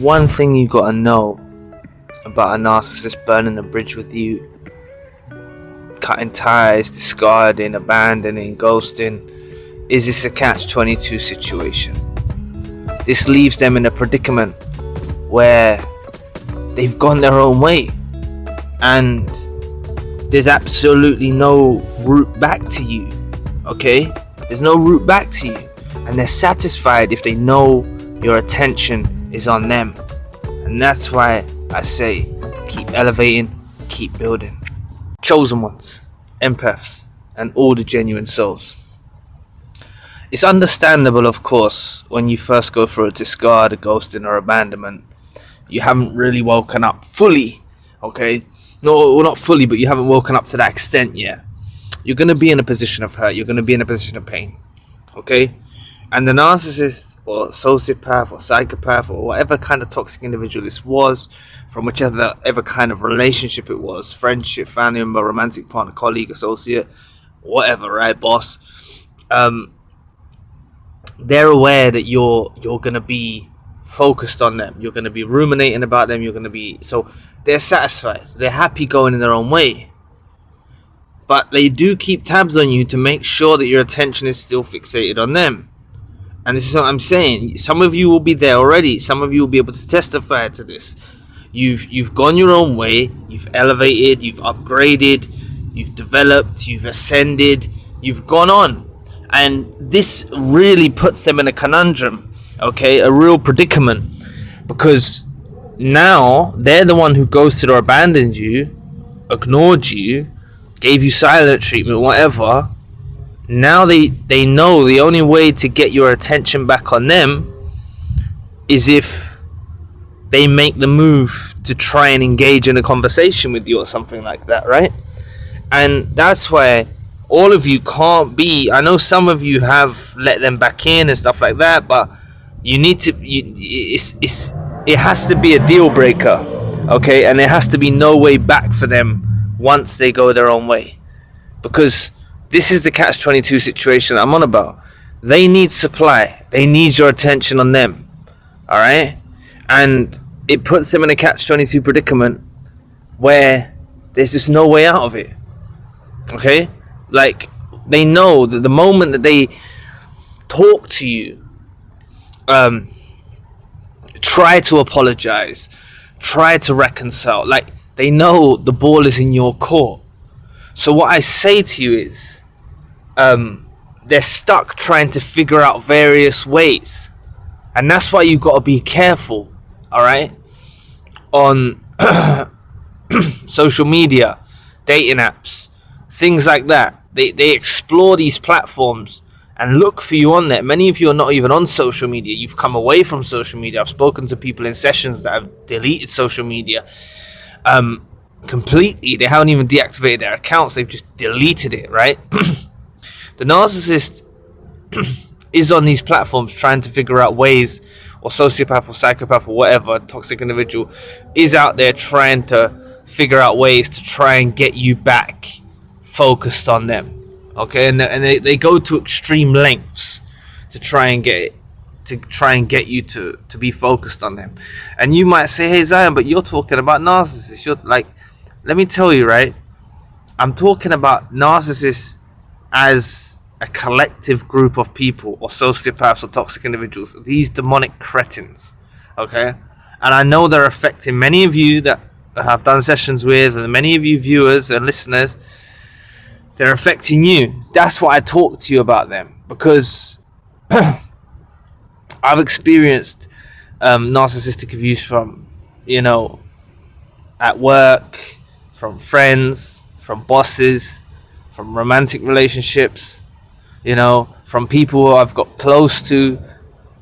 one thing you gotta know about a narcissist burning a bridge with you, cutting ties, discarding, abandoning, ghosting, is this a catch-22 situation. This leaves them in a predicament where they've gone their own way and there's absolutely no route back to you. Okay, there's no route back to you, and they're satisfied if they know your attention is on them. And that's why I say keep elevating, keep building. Chosen ones, empaths, and all the genuine souls. It's understandable, of course, when you first go through a discard, a ghosting, or abandonment, you haven't really woken up fully. Okay, no, well, not fully, but you haven't woken up to that extent yet. You're going to be in a position of hurt, you're going to be in a position of pain. Okay, and the narcissist or sociopath or psychopath or whatever kind of toxic individual this was, from whichever kind of relationship it was, friendship, family member, romantic partner, colleague, associate, whatever, right, boss, they're aware that you're going to be focused on them, you're going to be ruminating about them, you're going to be, so they're satisfied, they're happy going in their own way, but they do keep tabs on you to make sure that your attention is still fixated on them. And this is what I'm saying, some of you will be there already, some of you will be able to testify to this. You've gone your own way, you've elevated, you've upgraded, you've developed, you've ascended, you've gone on, and this really puts them in a conundrum, okay, a real predicament, because now they're the one who ghosted or abandoned you, ignored you, gave you silent treatment, whatever. Now they know the only way to get your attention back on them is if they make the move to try and engage in a conversation with you or something like that, right? And that's why all of you can't be, I know some of you have let them back in and stuff like that, but you need to, it has to be a deal breaker, okay? And there has to be no way back for them once they go their own way, because this is the catch-22 situation I'm on about. They need supply, they need your attention on them, all right? And it puts them in a catch-22 predicament where there's just no way out of it, okay? Like, they know that the moment that they talk to you, try to apologize, try to reconcile, like, they know the ball is in your court. So what I say to you is, they're stuck trying to figure out various ways, and that's why you've got to be careful, all right, on social media, dating apps, things like that. They explore these platforms and look for you on there. Many of you are not even on social media. You've come away from social media. I've spoken to people in sessions that have deleted social media completely. They haven't even deactivated their accounts, they've just deleted it, right? The narcissist is on these platforms trying to figure out ways, or sociopath or psychopath or whatever toxic individual is out there trying to figure out ways to try and get you back focused on them, okay? And they go to extreme lengths to try and get you to be focused on them. And you might say, hey Zion, but you're talking about narcissists. You're like, let me tell you, right, I'm talking about narcissists as a collective group of people, or sociopaths or toxic individuals, these demonic cretins, okay? And I know they're affecting many of you that I have done sessions with, and many of you viewers and listeners, they're affecting you. That's why I talk to you about them, because I've experienced narcissistic abuse from, at work, from friends, from bosses, from romantic relationships, from people who I've got close to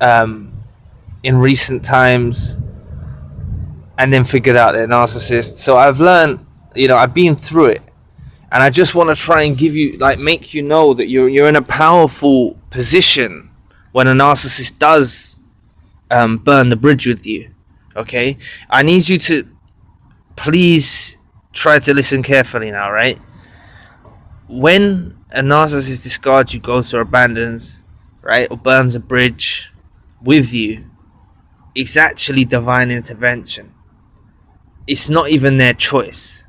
in recent times, and then figured out they're narcissists. So I've learned, I've been through it, and I just want to try and give you, make you know that you're in a powerful position when a narcissist does burn the bridge with you, okay? I need you to please try to listen carefully now, right? When a narcissist discards you, goes or abandons, right, or burns a bridge with you, it's actually divine intervention. It's not even their choice.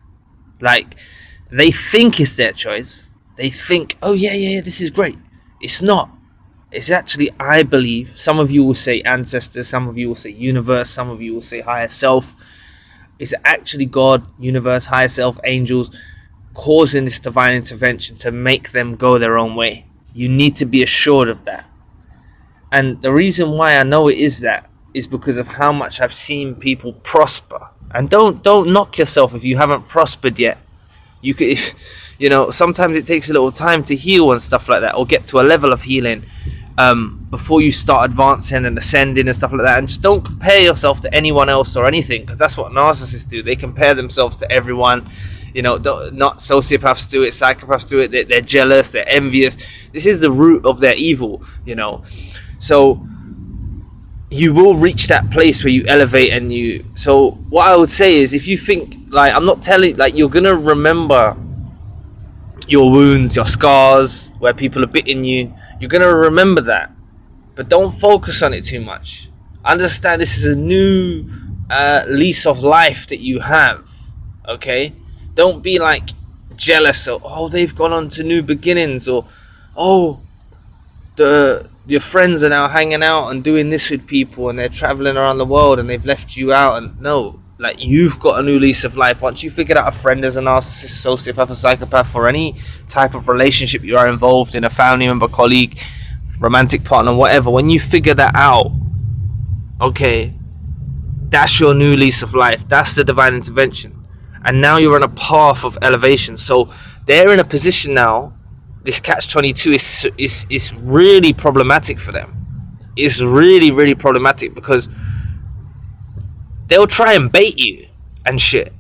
Like, they think it's their choice. They think, oh yeah, this is great. It's not. It's actually, I believe, some of you will say ancestors, some of you will say universe, some of you will say higher self. It's actually God, universe, higher self, angels, causing this divine intervention to make them go their own way. You need to be assured of that. And the reason why I know it is that is because of how much I've seen people prosper. And don't knock yourself if you haven't prospered yet. You could, sometimes it takes a little time to heal and stuff like that, or get to a level of healing before you start advancing and ascending and stuff like that. And just don't compare yourself to anyone else or anything, because that's what narcissists do. They compare themselves to everyone. Not sociopaths do it, psychopaths do it. They're jealous, they're envious. This is the root of their evil, So you will reach that place where you elevate so what I would say is, if you think, like, I'm not telling, like, you're gonna remember your wounds, your scars, where people have bitten you. You're gonna remember that, but don't focus on it too much. Understand this is a new lease of life that you have. Okay, don't be like jealous or, oh, they've gone on to new beginnings, or, oh, your friends are now hanging out and doing this with people and they're traveling around the world and they've left you out. And no, like, you've got a new lease of life. Once you figured out a friend as a narcissist, sociopath, or psychopath, or any type of relationship you are involved in, a family member, colleague, romantic partner, whatever, when you figure that out, okay, that's your new lease of life. That's the divine intervention. And now you're on a path of elevation. So they're in a position now. This catch-22 is really problematic for them. It's really, really problematic, because they'll try and bait you and shit.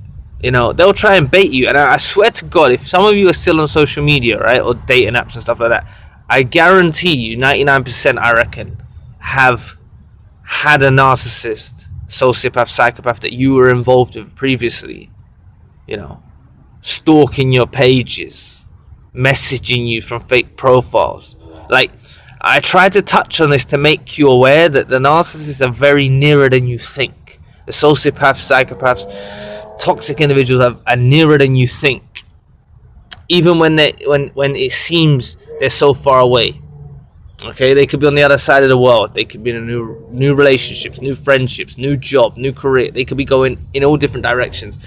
They'll try and bait you. And I swear to God, if some of you are still on social media, right, or dating apps and stuff like that, I guarantee you 99%, I reckon, have had a narcissist, sociopath, psychopath that you were involved with previously, stalking your pages, messaging you from fake profiles. Like, I tried to touch on this to make you aware that the narcissists are very nearer than you think. The sociopaths, psychopaths, toxic individuals are nearer than you think, even when it seems they're so far away. Okay, they could be on the other side of the world. They could be in a new relationships, new friendships, new job, new career. They could be going in all different directions,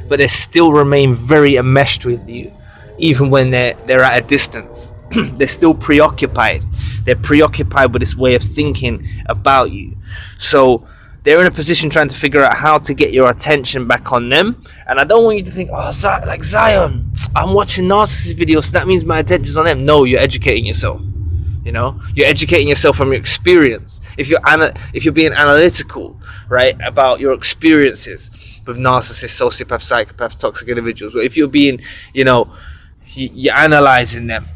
but they still remain very enmeshed with you, even when they're at a distance. They're still preoccupied. They're preoccupied with this way of thinking about you. So they're in a position trying to figure out how to get your attention back on them. And I don't want you to think, oh, like Zion, I'm watching narcissist videos, so that means my attention's on them. No, you're educating yourself. You're educating yourself from your experience. If you're being analytical, right, about your experiences with narcissists, sociopaths, psychopaths, toxic individuals, but if you're being, you're analyzing them,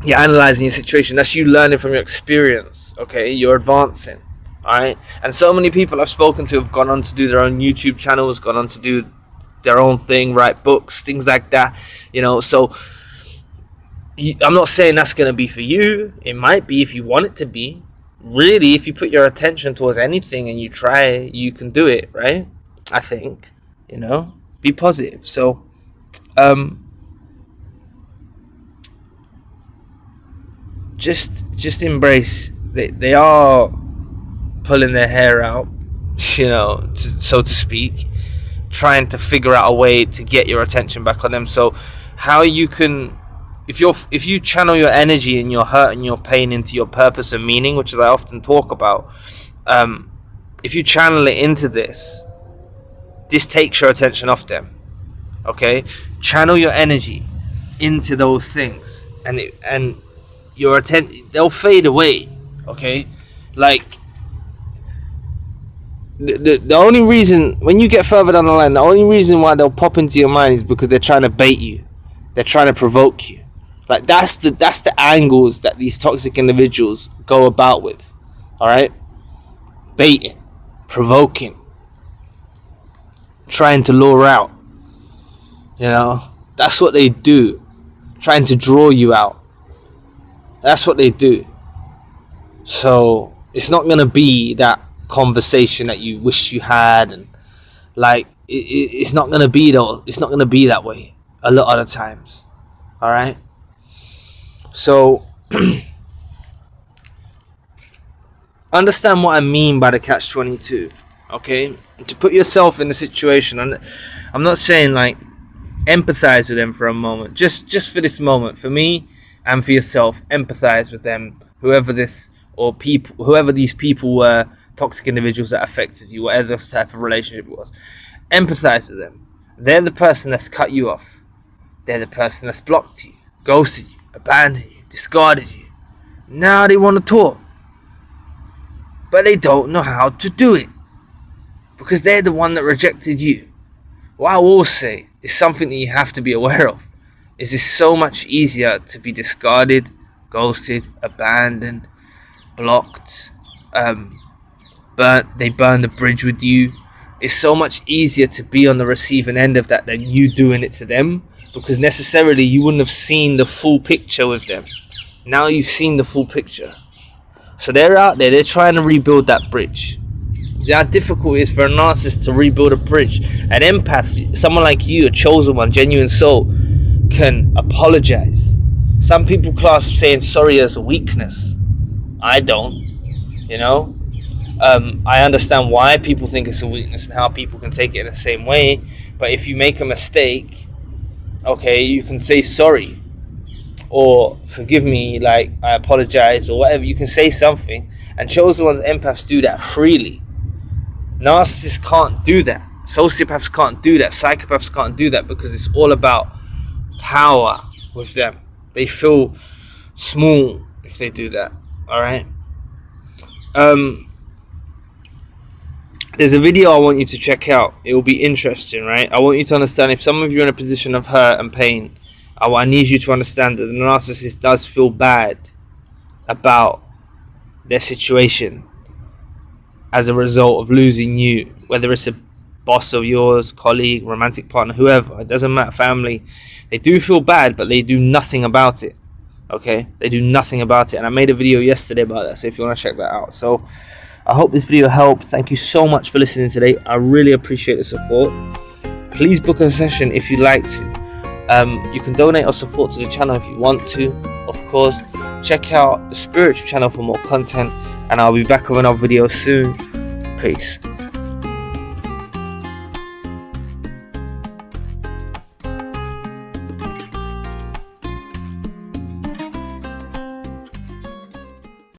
you're analyzing your situation, that's you learning from your experience. Okay, you're advancing. All right. And so many people I've spoken to have gone on to do their own YouTube channels, gone on to do their own thing, write books, things like that. So I'm not saying that's going to be for you. It might be if you want it to be. Really, if you put your attention towards anything and you try, you can do it, right? I think, be positive. So just embrace. They are pulling their hair out, so to speak, trying to figure out a way to get your attention back on them. So how you can, if you channel your energy and your hurt and your pain into your purpose and meaning, which is I often talk about, if you channel it into this takes your attention off them. Okay, channel your energy into those things, and your attention, they'll fade away. Okay, like the only reason, when you get further down the line, the only reason why they'll pop into your mind is because they're trying to bait you, they're trying to provoke you. Like, that's the angles that these toxic individuals go about with. All right, baiting, provoking, trying to lure out. That's what they do. Trying to draw you out. That's what they do. So it's not gonna be that conversation that you wish you had, and like it's not gonna be though. It's not gonna be that way a lot of the times. All right. So understand what I mean by the catch-22. Okay, to put yourself in the situation, and I'm not saying like empathize with them for a moment. Just for this moment, for me and for yourself, empathize with them. Whoever these people were, toxic individuals that affected you, whatever this type of relationship it was, empathize with them. They're the person that's cut you off. They're the person that's blocked you, ghosted you, abandoned you, discarded you. Now they want to talk, but they don't know how to do it because they're the one that rejected you. What I will say is something that you have to be aware of. Is it's so much easier to be discarded, ghosted, abandoned, blocked, they burn the bridge with you. It's so much easier to be on the receiving end of that than you doing it to them, because necessarily you wouldn't have seen the full picture with them. Now you've seen the full picture. So they're out there, they're trying to rebuild that bridge. See how difficult it is for a narcissist to rebuild a bridge. An empath, someone like you, a chosen one, genuine soul, can apologize. Some people class saying sorry as a weakness. I don't, you know. I understand why people think it's a weakness and how people can take it in the same way. But if you make a mistake, okay, you can say sorry or forgive me, like I apologize or whatever. You can say something, and chosen ones, empaths do that freely. Narcissists can't do that. Sociopaths can't do that. Psychopaths can't do that because it's all about power with them. They feel small if they do that. All right. There's a video I want you to check out. It will be interesting, right? I want you to understand, if some of you are in a position of hurt and pain, I need you to understand that the narcissist does feel bad about their situation as a result of losing you, whether it's a boss of yours, colleague, romantic partner, whoever, it doesn't matter, family. They do feel bad, but they do nothing about it. Okay, they do nothing about it, and I made a video yesterday about that, so if you want to check that out. So I hope this video helps. Thank you so much for listening today. I really appreciate the support. Please book a session if you'd like to. You can donate or support to the channel if you want to, of course. Check out the spiritual channel for more content, and I'll be back with another video soon. Peace.